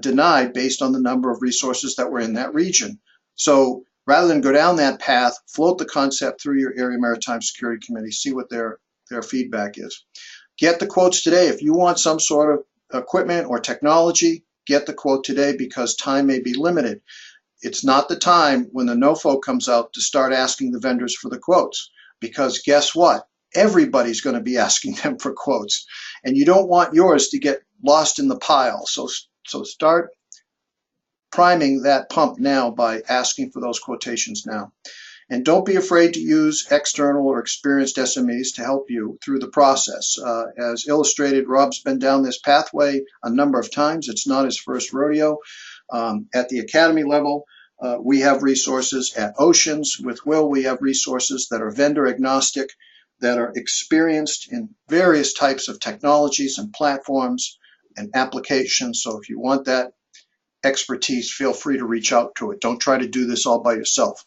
denied based on the number of resources that were in that region. So rather than go down that path, float the concept through your Area Maritime Security Committee, see what their feedback is. Get the quotes today. If you want some sort of equipment or technology, get the quote today because time may be limited. It's not the time when the NOFO comes out to start asking the vendors for the quotes, because guess what? Everybody's going to be asking them for quotes, and you don't want yours to get lost in the pile. So start priming that pump now by asking for those quotations now. And don't be afraid to use external or experienced SMEs to help you through the process. As illustrated, Rob's been down this pathway a number of times. It's not his first rodeo. At the academy level, we have resources. At Oceans with Will, we have resources that are vendor agnostic, that are experienced in various types of technologies and platforms and applications. So if you want that expertise, feel free to reach out to it. Don't try to do this all by yourself.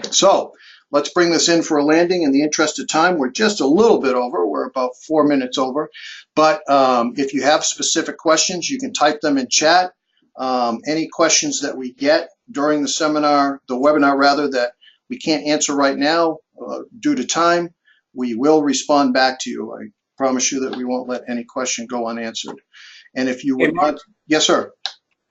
So let's bring this in for a landing. In the interest of time, we're just a little bit over. We're about 4 minutes over. But if you have specific questions, you can type them in chat. Any questions that we get during the webinar rather, that we can't answer right now due to time, we will respond back to you. I promise you that we won't let any question go unanswered. And if you would want, yes, sir.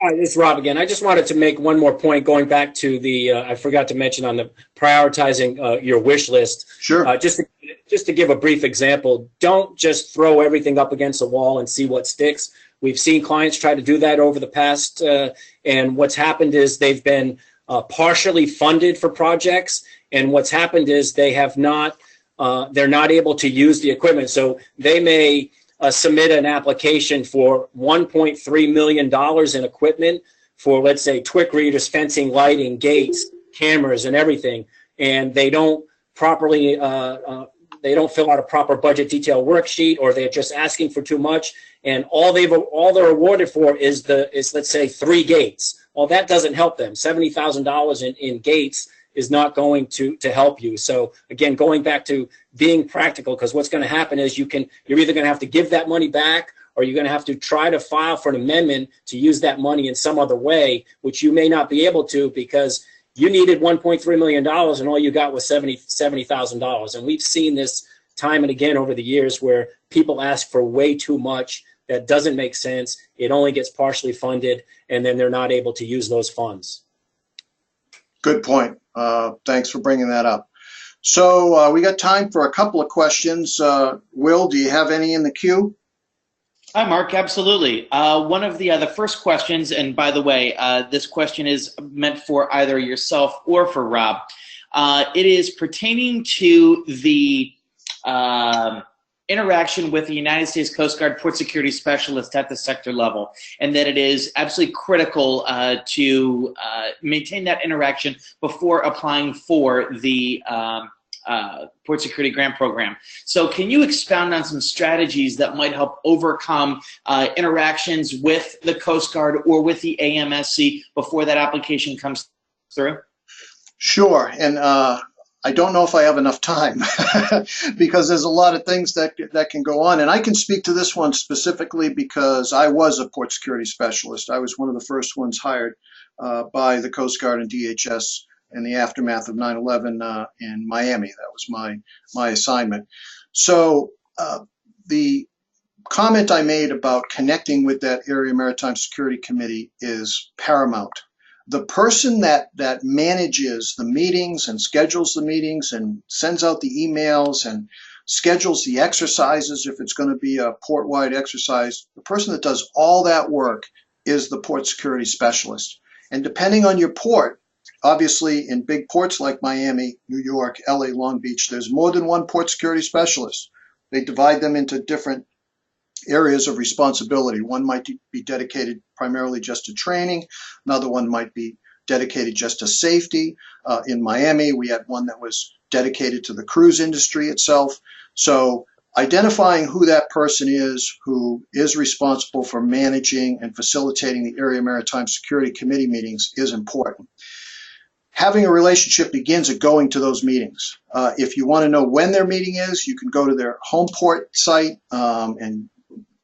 Hi, this is Rob again. I just wanted to make one more point going back to the, I forgot to mention on the prioritizing your wish list. Sure. Just to give a brief example, don't just throw everything up against the wall and see what sticks. We've seen clients try to do that over the past, and what's happened is they've been partially funded for projects, and what's happened is they have not, they're not able to use the equipment. So they may submit an application for $1.3 million in equipment for, let's say, TWIC readers, fencing, lighting, gates, cameras, and everything, and they don't properly, they don't fill out a proper budget detail worksheet, or they're just asking for too much, and all they're awarded for is let's say 3 gates. Well, that doesn't help them. $70,000 in gates is not going to help you. So again, going back to being practical, because what's going to happen is you're either going to have to give that money back, or you're going to have to try to file for an amendment to use that money in some other way, which you may not be able to because you needed $1.3 million and all you got was $70,000. And we've seen this time and again over the years where people ask for way too much. That doesn't make sense. It only gets partially funded, and then they're not able to use those funds. Good point. Thanks for bringing that up. So we got time for a couple of questions. Will, do you have any in the queue? Hi, Mark. Absolutely. One of the first questions, and by the way, this question is meant for either yourself or for Rob. It is pertaining to the interaction with the United States Coast Guard Port Security Specialist at the sector level, and that it is absolutely critical to maintain that interaction before applying for the Port Security Grant Program. So can you expound on some strategies that might help overcome interactions with the Coast Guard or with the AMSC before that application comes through? Sure, and I don't know if I have enough time because there's a lot of things that can go on. And I can speak to this one specifically because I was a port security specialist. I was one of the first ones hired by the Coast Guard and DHS in the aftermath of 9/11 in Miami. That was my assignment. So the comment I made about connecting with that Area Maritime Security Committee is paramount. The person that manages the meetings and schedules the meetings and sends out the emails and schedules the exercises, if it's going to be a port-wide exercise, the person that does all that work is the port security specialist. And depending on your port, obviously in big ports like Miami, New York, LA, Long Beach, there's more than one port security specialist. They divide them into different areas of responsibility. One might be dedicated primarily just to training. Another one might be dedicated just to safety. In Miami, we had one that was dedicated to the cruise industry itself. So identifying who that person is who is responsible for managing and facilitating the Area Maritime Security Committee meetings is important. Having a relationship begins at going to those meetings. If you want to know when their meeting is, you can go to their home port site, and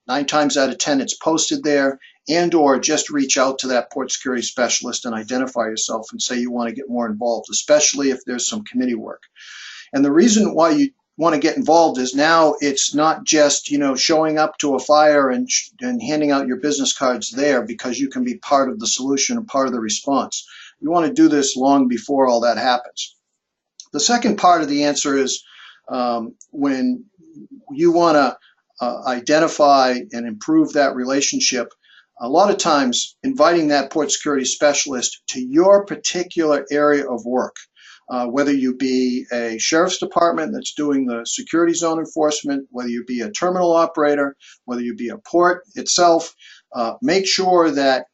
9 times out of 10 it's posted there, and or just reach out to that port security specialist and identify yourself and say you want to get more involved, especially if there's some committee work. And the reason why you want to get involved is now it's not just, you know, showing up to a fire and handing out your business cards there, because you can be part of the solution and part of the response. You want to do this long before all that happens. The second part of the answer is when you want to identify and improve that relationship, a lot of times inviting that port security specialist to your particular area of work, whether you be a sheriff's department that's doing the security zone enforcement, whether you be a terminal operator, whether you be a port itself, make sure that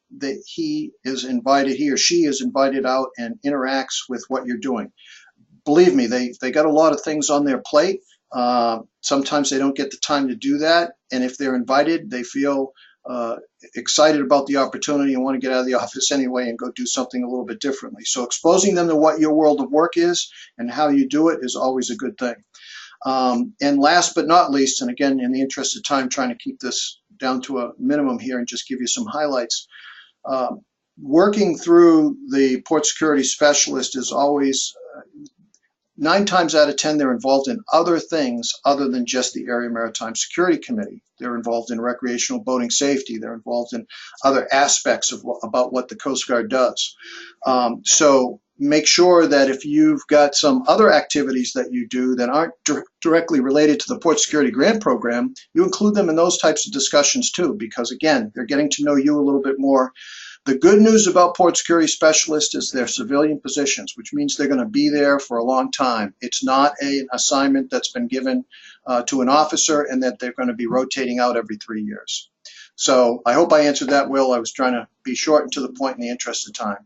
he or she is invited out and interacts with what you're doing. Believe me, they got a lot of things on their plate. Sometimes they don't get the time to do that, and if they're invited, they feel excited about the opportunity and want to get out of the office anyway and go do something a little bit differently. So exposing them to what your world of work is and how you do it is always a good thing. And last but not least, and again, in the interest of time, trying to keep this down to a minimum here and just give you some highlights, working through the port security specialist is always 9 times out of 10, they're involved in other things other than just the Area Maritime Security Committee. They're involved in recreational boating safety. They're involved in other aspects of about what the Coast Guard does. So make sure that if you've got some other activities that you do that aren't directly related to the Port Security Grant Program, you include them in those types of discussions too, because again, they're getting to know you a little bit more. The good news about port security specialists is they're civilian positions, which means they're going to be there for a long time. It's not an assignment that's been given to an officer and that they're going to be rotating out every 3 years. So I hope I answered that, Will. I was trying to be short and to the point in the interest of time.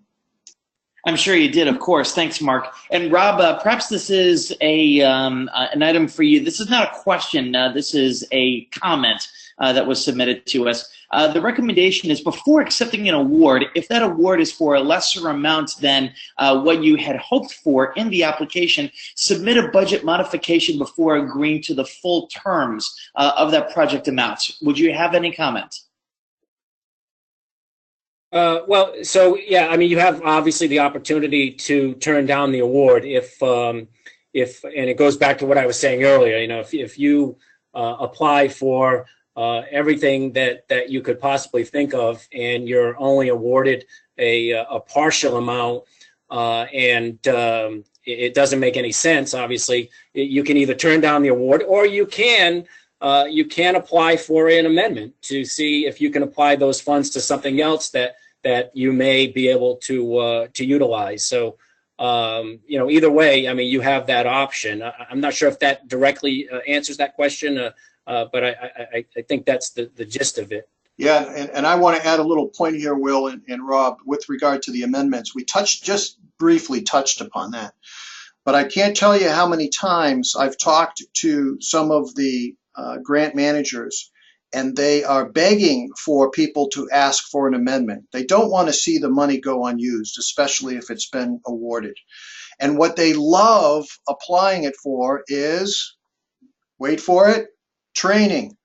I'm sure you did, of course. Thanks, Mark. And Rob, perhaps this is an item for you. This is not a question. This is a comment that was submitted to us. The recommendation is, before accepting an award, if that award is for a lesser amount than what you had hoped for in the application, submit a budget modification before agreeing to the full terms of that project amount. Would you have any comment? Well, so yeah, I mean, you have obviously the opportunity to turn down the award if and it goes back to what I was saying earlier. You know, if you apply for everything that you could possibly think of, and you're only awarded a partial amount, and it doesn't make any sense. Obviously, you can either turn down the award, or you can apply for an amendment to see if you can apply those funds to something else that you may be able to utilize. So, you know, either way, I mean, you have that option. I'm not sure if that directly answers that question, but I think that's the gist of it. Yeah, and I want to add a little point here, Will and Rob, with regard to the amendments. We just briefly touched upon that, but I can't tell you how many times I've talked to some of the grant managers, and they are begging for people to ask for an amendment. They don't want to see the money go unused, especially if it's been awarded. And what they love applying it for is, wait for it, training.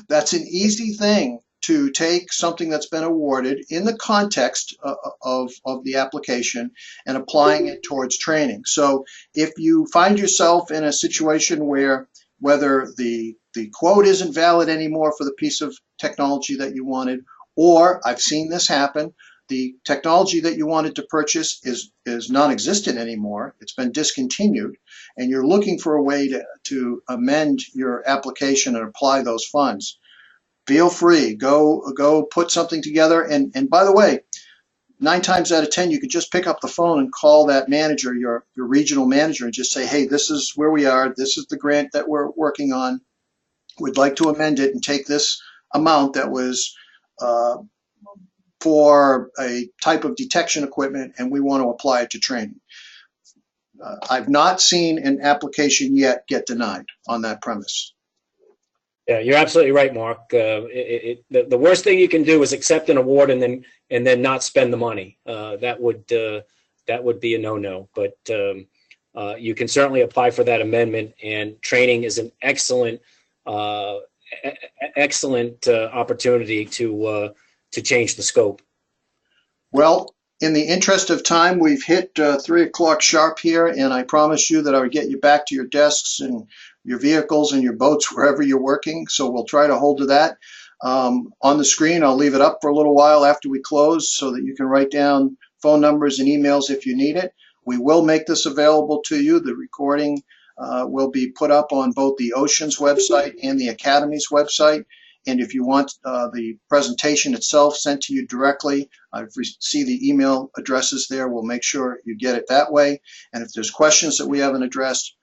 That's an easy thing to take something that's been awarded in the context of the application and applying it towards training. So if you find yourself in a situation where whether the quote isn't valid anymore for the piece of technology that you wanted, or I've seen this happen, the technology that you wanted to purchase is non-existent anymore, it's been discontinued, and you're looking for a way to amend your application and apply those funds, feel free, go put something together. And by the way, 9 times out of 10, you could just pick up the phone and call that manager, your regional manager, and just say, hey, this is where we are. This is the grant that we're working on. We'd like to amend it and take this amount that was for a type of detection equipment, and we want to apply it to training. I've not seen an application yet get denied on that premise. Yeah, you're absolutely right, Mark. The worst thing you can do is accept an award and then not spend the money. That would be a no-no. But you can certainly apply for that amendment, and training is an excellent opportunity to change the scope. Well, in the interest of time, we've hit 3 o'clock sharp here, and I promised you that I would get you back to your desks and your vehicles and your boats wherever you're working, so we'll try to hold to that. On the screen, I'll leave it up for a little while after we close so that you can write down phone numbers and emails if you need it. We will make this available to you. The recording will be put up on both the Oceans website and the Academy's website. And if you want the presentation itself sent to you directly, I see the email addresses there. We'll make sure you get it that way. And if there's questions that we haven't addressed,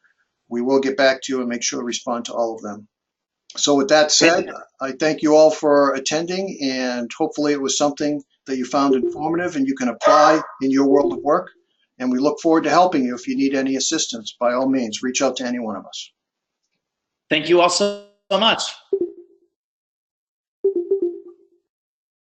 we will get back to you and make sure to respond to all of them. So with that said, I thank you all for attending, and hopefully it was something that you found informative and you can apply in your world of work. And we look forward to helping you. If you need any assistance, by all means, reach out to any one of us. Thank you all so much.